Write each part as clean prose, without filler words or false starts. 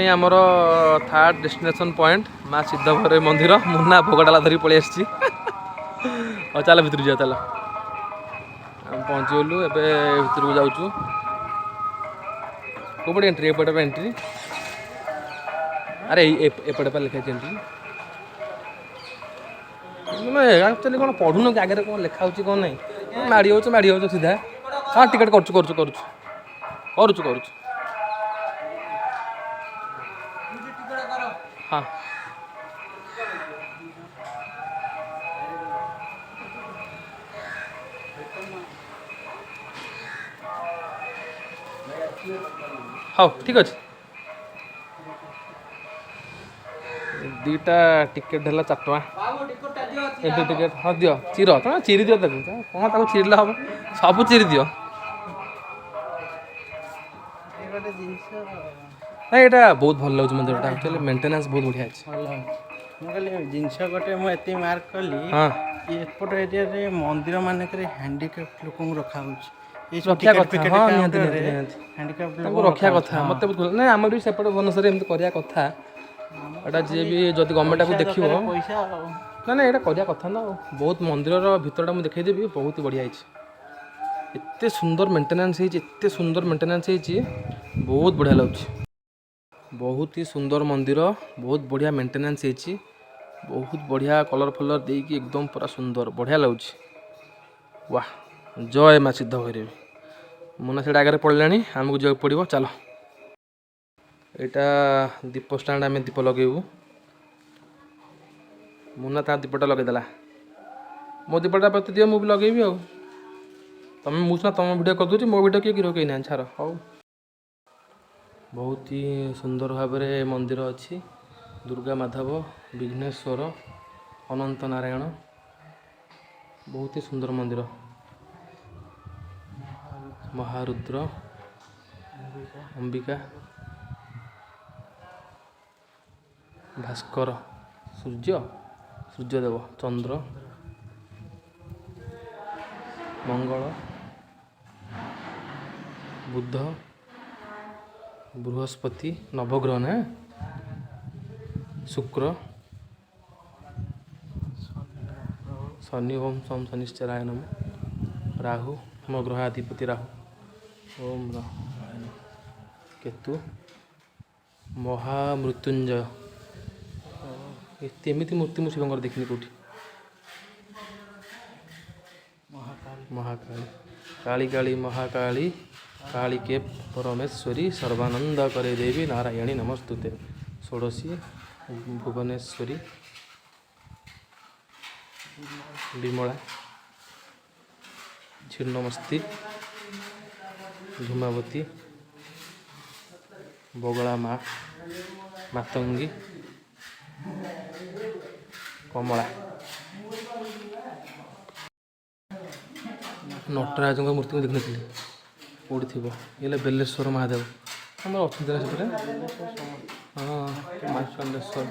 आमर third destination point माँ सिद्धभैरवी मंदिर मुन्ना भोगडाला धरी पलि आसी और चल भितर जा चल पहुँची गलु एवं भितर को जाऊँ कौपटे एंट्री एपटे एंट्री अरे एपटे पर लिखा एंट्री एक्चुअली कौन पढ़ुन कि आगे कौन लिखा कौन ना माड़ी हो सीधा हाँ टिकेट कर हाँ हाँ ठीक अच्छे दीटा टिकेट है 4 टଙ୍କା एंट्री टिकेट हाँ दियो चिर तुम चिरी दियो कौन ताको चिरले हम सब चिरी दियो ना यहाँ बहुत भल लगे मंदिर एक्चुअली मेंटेनेंस बहुत बढ़िया अच्छे जिनस गोटे मुझे मार्क कली हाँ एपट एरिया मंदिर मानक हैंडिक्राफ्ट लोक रखा रखा कथा हाँ निहाती रखा कथा मत ना आम भी सेपटे भुवनेश्वर एमती करवा कथा एटा जी भी जब गवर्नमेंट को देखो ना ना यहाँ करवा कथा ना बहुत मंदिर भितरटा मुझे देखदेवी बहुत बढ़िया एते सुंदर मेंटेनेंस एते सुंदर मेंटेनेंस बहुत बढ़िया लगे बहुत ही सुंदर मंदिर बहुत बढ़िया मेंटेनेंस बहुत बढ़िया कलर फलर देकी एकदम पूरा सुंदर बढ़िया लगे वाह जय माँ सिद्धभैरवी मुना से आगे पड़े आमको जाक पड़ो चलो यहाँ दीप स्टाण्ड आम दीप लगेबू मुना ता दीपटा लगेदेला मो दीपटा प्रति दियो मुझे लगेबी आ तुम मुझे तुम वीडियो कर दूँ मो वीडियो किए गिरो कहीं ना छार हाउ बहुत ही सुंदर भाव में मंदिर अच्छी दुर्गा माधव विघ्नेश्वर अनंत नारायण बहुत ही सुंदर मंदिर महारुद्र अंबिका भास्कर सूर्यदेव चंद्र मंगल बुध बृहस्पति नवग्रह ना शुक्र शनि ओम सोम शनिश्चराय नम राहु नवग्रहाधिपति राहु ओम केतु महामृत्युंजय एमती मूर्ति मुझे शिवंकर देखनी कौटी महाकाली काली काली महाकाली काली के परमेश्वरी सर्वानंद करे देवी नारायणी नमस्तुते षोडशी भुवनेश्वरी विमला छिन्नमस्ती धूमावती बगला माँ मातंगी कमला नटराज मूर्ति को देखनी कौटी थी ये बेलेश्वर महादेव आम अच्छा सेपटे हाँ माचंडेश्वर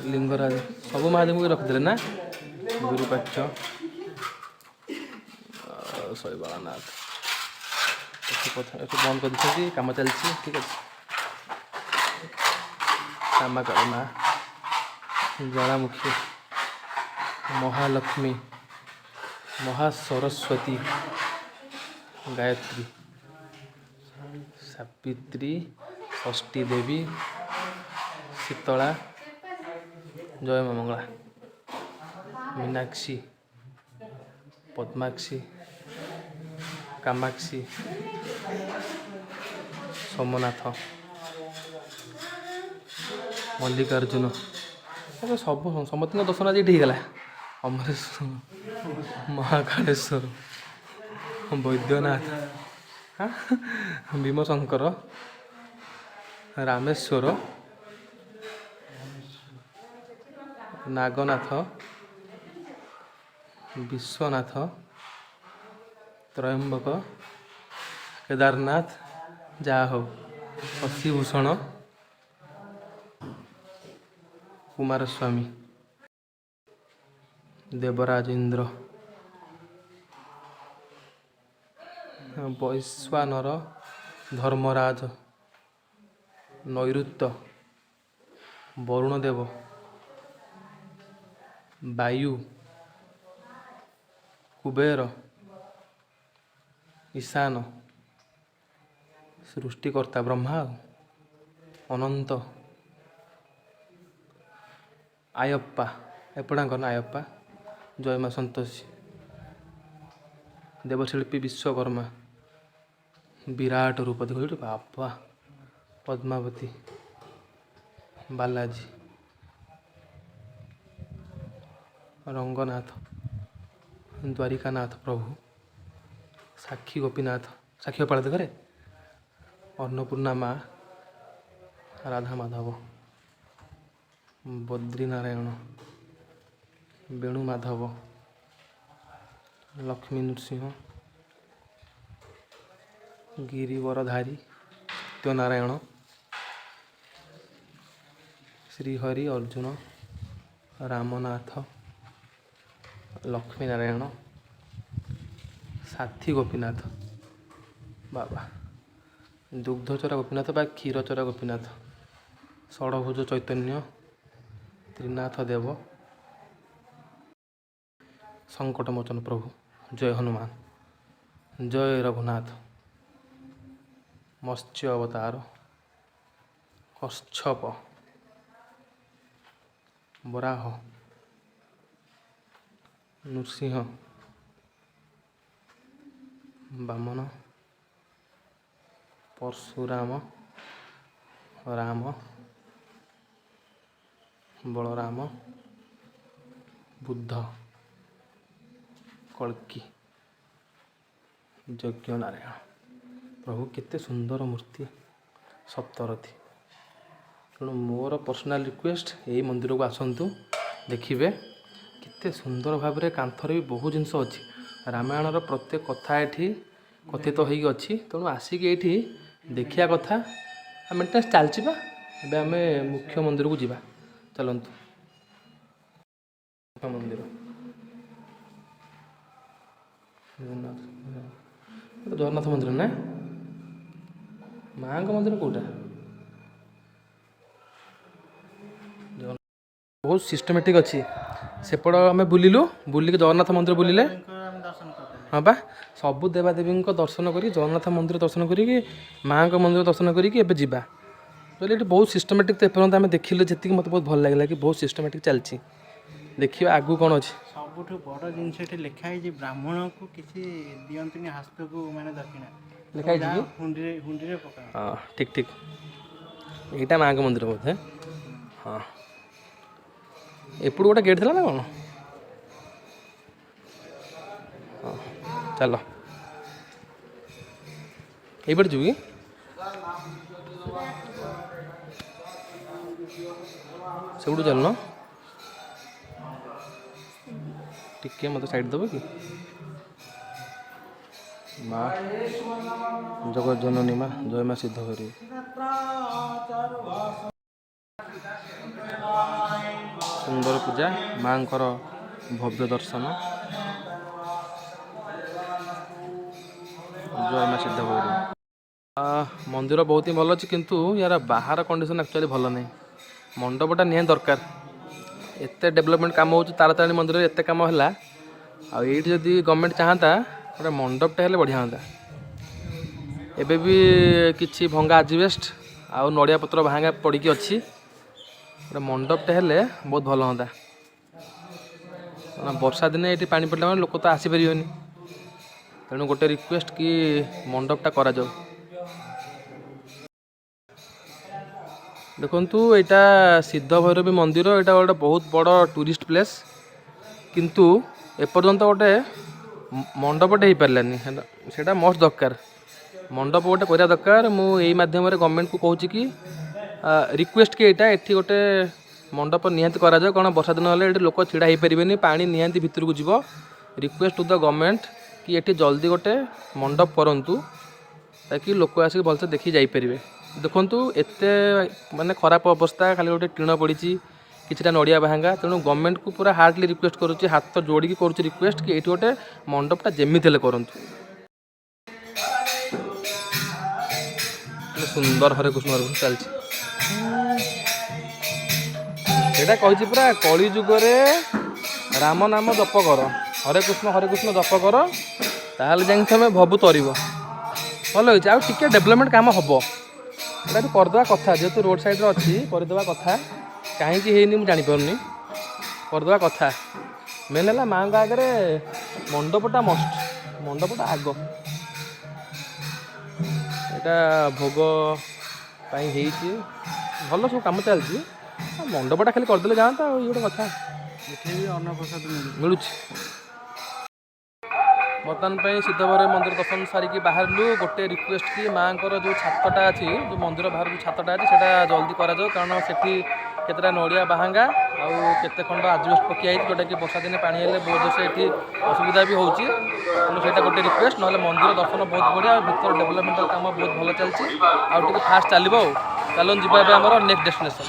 लिंगराज सब महादेव को रखिदे ना गुरुपाक्ष शैवानाथ बंद कर दी कम चलती ठीक अच्छे श्यामा काली माँ ज्वालामुखी महालक्ष्मी महासरस्वती गायत्री सावित्री षष्ठी देवी शीतला जय माँ मंगला मीनाक्षी पद्माक्षी कामाक्षी सोमनाथ मल्लिकार्जुन सब समस्त दर्शन आज ये गला अमरेश्वर महाकालेश्वर वैद्यनाथ भीमशंकर रामेश्वर नागनाथ विश्वनाथ त्रयंबक केदारनाथ जहा हो शशिभूषण कुमारस्वामी देवराज इंद्र वैश्वानर धर्मराज ନୈଋତ୍ୟ, ବରୁଣ ଦେବ, ବାୟୁ, କୁବେର, ଈଶାନ, ସୃଷ୍ଟିକର୍ତ୍ତା ବ୍ରହ୍ମା, ଅନନ୍ତ, ଆୟପ୍ପା ଏପଟାଙ୍କ ନା ଆୟପ୍ପା, ଜୟ ମା ସନ୍ତୋଷୀ, ଦେବଶିଳ୍ପୀ ବିଶ୍ୱକର୍ମା, ବିରାଟ ରୂପ ଦେଖ ବାବା, ପଦ୍ମାବତୀ, ବାଲାଜୀ, ରଙ୍ଗନାଥ, ଦ୍ୱାରିକାନାଥ ପ୍ରଭୁ, ସାକ୍ଷୀ ଗୋପୀନାଥ, ସାକ୍ଷୀ ଗୋପାଳ ଘରେ, ଅନ୍ନପୂର୍ଣ୍ଣା ମା, ରାଧା ମାଧବ, ବଦ୍ରୀନାରାୟଣ, ବେଣୁ ମାଧବ, ଲକ୍ଷ୍ମୀ ନୃସିଂହ, ଗିରିବରଧାରୀ, ସତ୍ୟନାରାୟଣ, ଶ୍ରୀହରି, ଅର୍ଜୁନ, ରାମନାଥ, ଲକ୍ଷ୍ମୀନାରାୟଣ, ସାଥୀ ଗୋପୀନାଥ, ବାବା, ଦୁଗ୍ଧଚରା ଗୋପୀନାଥ ବା କ୍ଷୀରଚରା ଗୋପୀନାଥ, ଷଡ଼ଭୁଜ ଚୈତନ୍ୟ, ତ୍ରିନାଥ ଦେବ, ସଂକଟମୋଚନ ପ୍ରଭୁ, ଜୟ ହନୁମାନ, ଜୟ ରଘୁନାଥ, ମତ୍ସ୍ୟ ଅବତାର, କଚ୍ଛପ, ବରାହ, ନୃସିଂହ, ବାମନ, ପରଶୁରାମ, ରାମ, ବଳରାମ, ବୁଦ୍ଧ, କଳ୍କି, ଯଜ୍ଞନାରାୟଣ। ପ୍ରଭୁ କେତେ ସୁନ୍ଦର ମୂର୍ତ୍ତି, ସପ୍ତରଥୀ। ତେଣୁ ମୋର ପର୍ସନାଲ ରିକ୍ୱେଷ୍ଟ ଏଇ ମନ୍ଦିରକୁ ଆସନ୍ତୁ, ଦେଖିବେ କେତେ ସୁନ୍ଦର ଭାବରେ। କାନ୍ଥରେ ବି ବହୁ ଜିନିଷ ଅଛି, ରାମାୟଣର ପ୍ରତ୍ୟେକ କଥା ଏଠି କଥିତ ହେଇକି ଅଛି। ତେଣୁ ଆସିକି ଏଇଠି ଦେଖିବା କଥା। ମେଣ୍ଟେନାନ୍ସ ଚାଲିଛି ବା। ଏବେ ଆମେ ମୁଖ୍ୟ ମନ୍ଦିରକୁ ଯିବା, ଚାଲନ୍ତୁ। ମୁଖ୍ୟ ମନ୍ଦିର ଜଗନ୍ନାଥ ମନ୍ଦିର ନା, ମାଆଙ୍କ ମନ୍ଦିର କେଉଁଟା? ବହୁତ ସିଷ୍ଟମେଟିକ୍ ଅଛି। ସେପଟ ଆମେ ବୁଲିକି ଜଗନ୍ନାଥ ମନ୍ଦିର ବୁଲିଲେ, ହଁ ବା, ସବୁ ଦେବାଦେବୀଙ୍କ ଦର୍ଶନ କରି, ଜଗନ୍ନାଥ ମନ୍ଦିର ଦର୍ଶନ କରିକି, ମାଆଙ୍କ ମନ୍ଦିର ଦର୍ଶନ କରିକି ଏବେ ଯିବା। କହିଲେ ଏଠି ବହୁତ ସିଷ୍ଟମେଟିକ୍। ତ ଏପର୍ଯ୍ୟନ୍ତ ଆମେ ଦେଖିଲୁ ଯେତିକି, ମୋତେ ବହୁତ ଭଲ ଲାଗିଲା କି ବହୁତ ସିଷ୍ଟମେଟିକ୍ ଚାଲିଛି। ଦେଖିବା ଆଗକୁ କ'ଣ ଅଛି। ସବୁଠୁ ବଡ଼ ଜିନିଷ ଏଠି ଲେଖା ହେଇଛି, ବ୍ରାହ୍ମଣକୁ କିଛି ଦିଅନ୍ତିନି ହସ୍ତକୁ, ମାନେ ଦକ୍ଷିଣା ଲେଖା ହେଇଛି କି? ହୁଣ୍ଡିରେ ପକାଅ। ହଁ ଠିକ୍ ଠିକ୍, ଏଇଟା ମାଆଙ୍କ ମନ୍ଦିର ବୋଧେ। ହଁ, ଏପଟୁ ଗୋଟେ ଗେଟ୍ ଥିଲା ନା କ'ଣ? ହଁ ଚାଲ, ଏଇପଟେ ଯିବୁ କି? ସେପଟୁ ଚାଲୁନ, ଟିକେ ମୋତେ ସାଇଡ଼୍ ଦେବ କି? ମା ଜଗଜ୍ଜନନୀ ମା, ଜୟ ମା ସିଦ୍ଧ କରିବି। ସୁନ୍ଦର ପୂଜା, ମାଙ୍କର ଭବ୍ୟ ଦର୍ଶନ, ଜୟ ମା ସିଦ୍ଧ କରିବି। ମନ୍ଦିର ବହୁତ ହିଁ ଭଲ ଅଛି, କିନ୍ତୁ ୟାର ବାହାର କଣ୍ଡିସନ୍ ଆକ୍ଚୁଆଲି ଭଲ ନାହିଁ। ମଣ୍ଡପଟା ନିହାତି ଦରକାର। ଏତେ ଡେଭଲପମେଣ୍ଟ କାମ ହେଉଛି, ତାରାତାରିଣୀ ମନ୍ଦିରରେ ଏତେ କାମ ହେଲା, ଆଉ ଏଇଠି ଯଦି ଗଭର୍ଣ୍ଣମେଣ୍ଟ ଚାହାନ୍ତା ଗୋଟେ ମଣ୍ଡପଟା ହେଲେ ବଢ଼ିଆ ହୁଅନ୍ତା। ଏବେ ବି କିଛି ଭଙ୍ଗା ଆଜବେଷ୍ଟ ଆଉ ନଡ଼ିଆ ପତ୍ର ଭାଙ୍ଗା ପଡ଼ିକି ଅଛି। ଗୋଟେ ମଣ୍ଡପଟା ହେଲେ ବହୁତ ଭଲ ହୁଅନ୍ତା। ବର୍ଷା ଦିନେ ଏଠି ପାଣି ପଡ଼ିଲା ମାନେ ଲୋକ ତ ଆସିପାରିବେନି। ତେଣୁ ଗୋଟେ ରିକ୍ୱେଷ୍ଟ କି ମଣ୍ଡପଟା କରାଯାଉ। ଦେଖନ୍ତୁ, ଏଇଟା ସିଦ୍ଧ ଭୈରବୀ ମନ୍ଦିର, ଏଇଟା ଗୋଟେ ବହୁତ ବଡ଼ ଟୁରିଷ୍ଟ ପ୍ଲେସ୍, କିନ୍ତୁ ଏପର୍ଯ୍ୟନ୍ତ ଗୋଟେ ମଣ୍ଡପଟେ ହେଇପାରିଲାନି। ସେଇଟା ମଷ୍ଟ ଦରକାର, ମଣ୍ଡପ ଗୋଟେ କରିବା ଦରକାର। ମୁଁ ଏଇ ମାଧ୍ୟମରେ ଗଭର୍ଣ୍ଣମେଣ୍ଟକୁ କହୁଛି କି ରିକ୍ୱେଷ୍ଟ କି ଏଠି ଗୋଟେ ମଣ୍ଡପ ନିହାତି କରାଯାଉ, କାରଣ ବର୍ଷା ଦିନ ହେଲେ ଏଠି ଲୋକ ଛିଡ଼ା ହେଇପାରିବେନି, ପାଣି ନିହାତି ଭିତରକୁ ଯିବ। ରିକ୍ୱେଷ୍ଟ ଟୁ ଦ ଗଭର୍ଣ୍ଣମେଣ୍ଟ କି ଏଠି ଜଲ୍ଦି ଗୋଟେ ମଣ୍ଡପ କରନ୍ତୁ, ତାକି ଲୋକ ଆସିକି ଭଲସେ ଦେଖି ଯାଇପାରିବେ। ଦେଖନ୍ତୁ ଏତେ ମାନେ ଖରାପ ଅବସ୍ଥା, ଖାଲି ଗୋଟେ ଟିଣ ପଡ଼ିଛି, କିଛିଟା ନଡ଼ିଆ ଭାଙ୍ଗା। ତେଣୁ ଗଭର୍ଣ୍ଣମେଣ୍ଟକୁ ପୁରା ହାର୍ଟଲି ରିକ୍ୱେଷ୍ଟ କରୁଛି, ହାତ ଯୋଡ଼ିକି କରୁଛି ରିକ୍ୱେଷ୍ଟ କି ଏଇଠି ଗୋଟେ ମଣ୍ଡପଟା ଯେମିତି ହେଲେ କରନ୍ତୁ। ସୁନ୍ଦର ହରେ କୃଷ୍ଣ ଚାଲିଛି। ଏଇଟା କହିଛି ପୁରା କଳି ଯୁଗରେ ରାମ ନାମ ଜପ କର, ହରେ କୃଷ୍ଣ ଜପ କର, ତାହେଲେ ଯାଇକି ତମେ ଭବୁ ତରିବ। ଭଲ ହେଇଛି। ଆଉ ଟିକେ ଡେଭଲପମେଣ୍ଟ କାମ ହେବ, ଏଇଟା ବି କରିଦେବା କଥା, ଯେହେତୁ ରୋଡ଼ ସାଇଡ଼୍ରେ ଅଛି କରିଦେବା କଥା। କାହିଁକି ହେଇନି ମୁଁ ଜାଣିପାରୁନି, କରିଦେବା କଥା। ମେନ୍ ହେଲା ମାଆଙ୍କ ଆଗରେ ମଣ୍ଡପଟା ମଷ୍ଟ, ମଣ୍ଡପଟା ଆଗ। ଏଇଟା ଭୋଗ ପାଇଁ ହେଇଛି, ଭଲ ସବୁ କାମ ଚାଲିଛି। ମଣ୍ଡପଟା ଖାଲି କରିଦେଲେ ଯାଆନ୍ତା, ଆଉ ଇଏ ଗୋଟେ କଥା। ଏଠି ବି ଅନ୍ନପ୍ରସାଦ ମିଳୁଛି। ବର୍ତ୍ତମାନ ପାଇଁ ସିଦ୍ଧଭୈରବ ମନ୍ଦିର ଦର୍ଶନ ସାରିକି ବାହାରିଲୁ। ଗୋଟେ ରିକ୍ୱେଷ୍ଟ କି ମାଆଙ୍କର ଯେଉଁ ଛାତଟା ଅଛି, ଯେଉଁ ମନ୍ଦିର ବାହାରୁ ଯେଉଁ ଛାତଟା ଅଛି, ସେଇଟା ଜଲ୍ଦି କରାଯାଉ, କାରଣ ସେଠି କେତେଟା ନଡ଼ିଆ ବାହାଙ୍ଗା ଆଉ କେତେ ଖଣ୍ଡ ଆଜବେଷ୍ଟ ପକିଆ ହେଇଛି, ଯେଉଁଟାକି ବର୍ଷା ଦିନେ ପାଣି ହେଲେ ବହୁତ ଜୋରସେ ଏଠି ଅସୁବିଧା ବି ହେଉଛି। ତେଣୁ ସେଇଟା ଗୋଟେ ରିକ୍ୱେଷ୍ଟ, ନହେଲେ ମନ୍ଦିର ଦର୍ଶନ ବହୁତ ବଢ଼ିଆ, ଆଉ ଭିତର ଡେଭଲପମେଣ୍ଟାଲ କାମ ବହୁତ ଭଲ ଚାଲିଛି। ଆଉ ଟିକେ ଫାଷ୍ଟ ଚାଲିବ। ଆଉ ଚାଲନ୍ତୁ ଯିବା ଏବେ ଆମର ନେକ୍ସଟ ଡେଷ୍ଟିନେସନ୍।